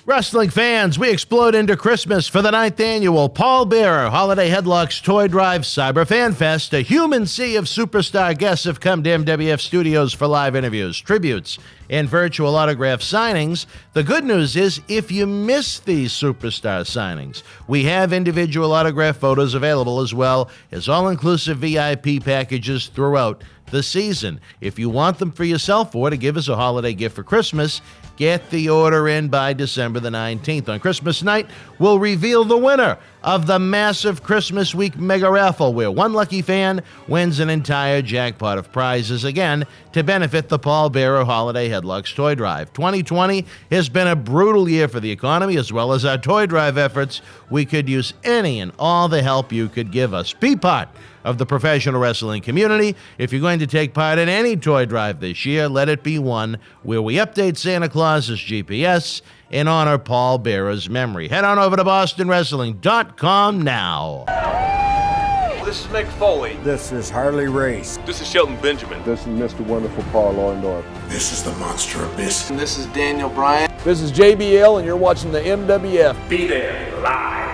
Wrestling fans, we explode into Christmas for the 9th annual Paul Bearer Holiday Headlocks Toy Drive Cyber Fanfest. A human sea of superstar guests have come to MWF Studios for live interviews, tributes, and virtual autograph signings. The good news is, if you miss these superstar signings, we have individual autograph photos available as well as all-inclusive VIP packages throughout the season. If you want them for yourself or to give us a holiday gift for Christmas, get the order in by December the 19th. On Christmas night, we'll reveal the winner of the massive Christmas Week Mega Raffle, where one lucky fan wins an entire jackpot of prizes, again, to benefit the Paul Bearer Holiday Headlocks Toy Drive. 2020 has been a brutal year for the economy, as well as our toy drive efforts. We could use any and all the help you could give us. Be part of the professional wrestling community. If you're going to take part in any toy drive this year, let it be one where we update Santa Claus's GPS and honor Paul Bearer's memory. Head on over to BostonWrestling.com now. This is Mick Foley. This is Harley Race. This is Shelton Benjamin. This is Mr. Wonderful Paul Orndorff. This is the Monster Abyss. And this is Daniel Bryan. This is JBL, and you're watching the MWF. Be there live.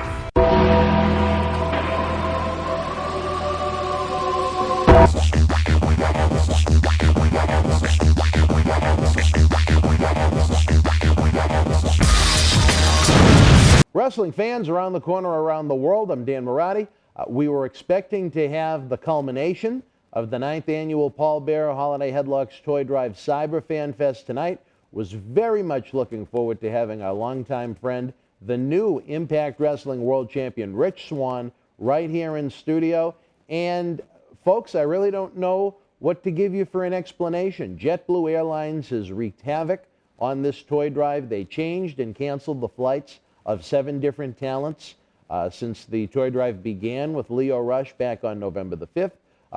Wrestling fans around the corner, around the world, I'm Dan Mirade. We were expecting to have the culmination of the 9th annual Paul Bearer Holiday Headlocks Toy Drive Cyber Fanfest tonight. Was very much looking forward to having our longtime friend, the new Impact Wrestling World Champion, Rich Swann, right here in studio. And folks, I really don't know what to give you for an explanation. JetBlue Airlines has wreaked havoc on this toy drive. They changed and canceled the flights of 7 different talents since the toy drive began with Leo Rush back on November the 5th.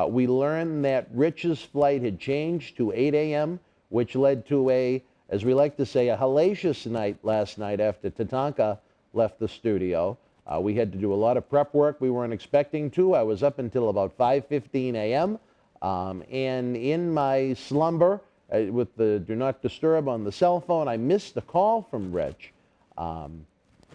We learned that Rich's flight had changed to 8 a.m., which led to a, as we like to say, a hellacious night last night after Tatanka left the studio. We had to do a lot of prep work we weren't expecting to. I was up until about 5:15 a.m., and in my slumber, with the Do Not Disturb on the cell phone, I missed a call from Rich.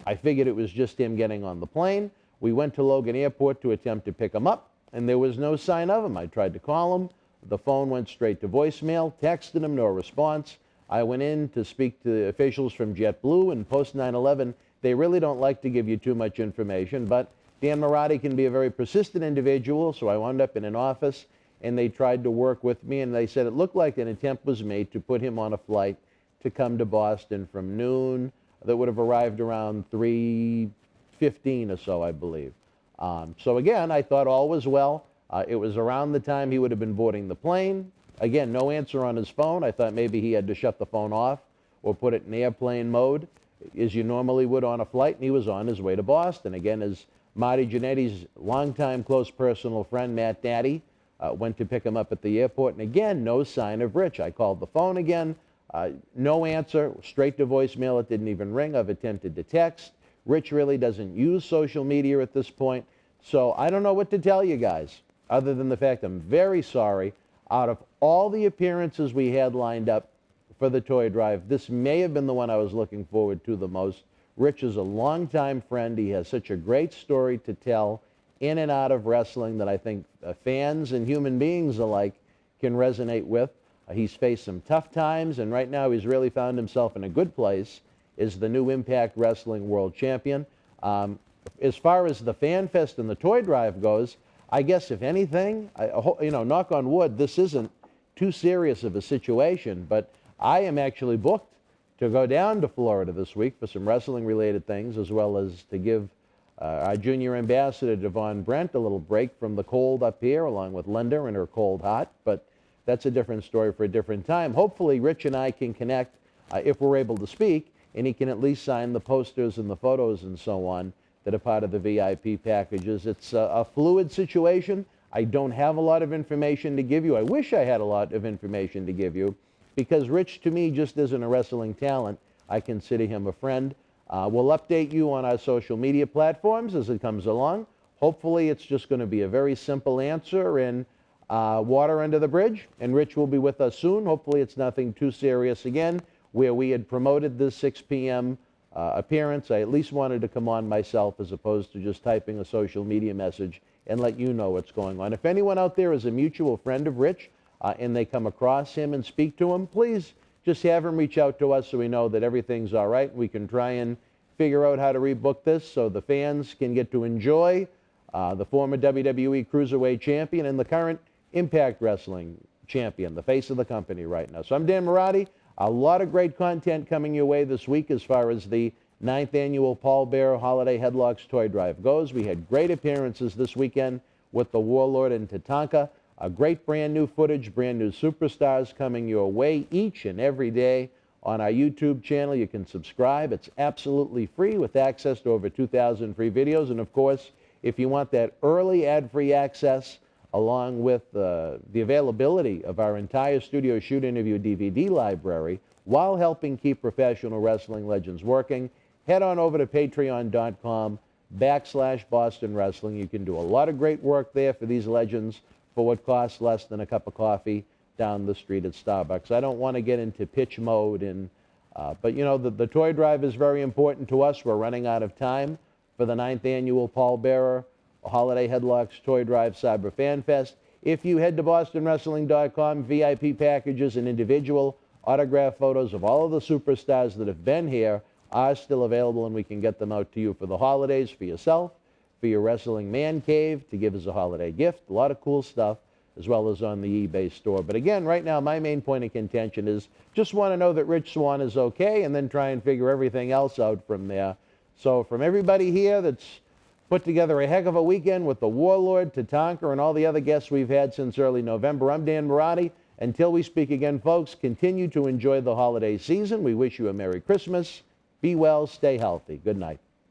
I figured it was just him getting on the plane. We went to Logan Airport to attempt to pick him up, and there was no sign of him. I tried to call him. The phone went straight to voicemail, texted him, no response. I went in to speak to the officials from JetBlue, and post 9/11, they really don't like to give you too much information, but Dan Mirade can be a very persistent individual, so I wound up in an office, and they tried to work with me, and they said it looked like an attempt was made to put him on a flight to come to Boston from noon. That would have arrived around 3:15 or so, I believe. So again, I thought all was well. It was around the time he would have been boarding the plane. Again, no answer on his phone. I thought maybe he had to shut the phone off or put it in airplane mode, as you normally would on a flight, and he was on his way to Boston. Again, as Marty Jannetty's longtime close personal friend, Matt Daddy, went to pick him up at the airport, and again, no sign of Rich. I called the phone again. No answer, straight to voicemail. It didn't even ring. I've attempted to text. Rich really doesn't use social media at this point. So I don't know what to tell you guys, other than the fact I'm very sorry. Out of all the appearances we had lined up for the toy drive, this may have been the one I was looking forward to the most. Rich is a longtime friend. He has such a great story to tell in and out of wrestling that I think fans and human beings alike can resonate with. He's faced some tough times, and right now he's really found himself in a good place as the new Impact Wrestling World Champion. As far as the Fanfest and the toy drive goes, I guess if anything, knock on wood, this isn't too serious of a situation, but I am actually booked to go down to Florida this week for some wrestling-related things, as well as to give our junior ambassador, Devon Brent, a little break from the cold up here, along with Linda and her cold hot, but that's a different story for a different time. Hopefully, Rich and I can connect if we're able to speak, and he can at least sign the posters and the photos and so on that are part of the VIP packages. It's a fluid situation. I don't have a lot of information to give you. I wish I had a lot of information to give you, because Rich, to me, just isn't a wrestling talent. I consider him a friend. We'll update you on our social media platforms as it comes along. Hopefully, it's just going to be a very simple answer and water under the bridge, and Rich will be with us soon. Hopefully it's nothing too serious again, where we had promoted this 6 p.m. appearance. I at least wanted to come on myself as opposed to just typing a social media message and let you know what's going on. If anyone out there is a mutual friend of Rich and they come across him and speak to him, please just have him reach out to us so we know that everything's all right. We can try and figure out how to rebook this so the fans can get to enjoy the former WWE Cruiserweight Champion and the current Impact Wrestling Champion, the face of the company right now. So I'm Dan Mirade. A lot of great content coming your way this week as far as the 9th Annual Paul Bearer Holiday Headlocks Toy Drive goes. We had great appearances this weekend with the Warlord and Tatanka. A great brand new footage, brand new superstars coming your way each and every day on our YouTube channel. You can subscribe. It's absolutely free with access to over 2,000 free videos. And of course, if you want that early ad-free access along with the availability of our entire studio shoot interview DVD library while helping keep professional wrestling legends working, head on over to patreon.com/Boston Wrestling. You can do a lot of great work there for these legends for what costs less than a cup of coffee down the street at Starbucks. I don't want to get into pitch mode, but you know, the toy drive is very important to us. We're running out of time for the 9th Annual Paul Bearer Holiday Headlocks Toy Drive Cyber Fan Fest. If you head to BostonWrestling.com, VIP packages and individual autograph photos of all of the superstars that have been here are still available, and we can get them out to you for the holidays, for yourself, for your wrestling man cave, to give as a holiday gift. A lot of cool stuff, as well as on the eBay store. But again, right now, my main point of contention is just want to know that Rich Swann is okay and then try and figure everything else out from there. So from everybody here that's put together a heck of a weekend with the Warlord, Tatanka, and all the other guests we've had since early November, I'm Dan Mirade. Until we speak again, folks, continue to enjoy the holiday season. We wish you a Merry Christmas. Be well, stay healthy. Good night.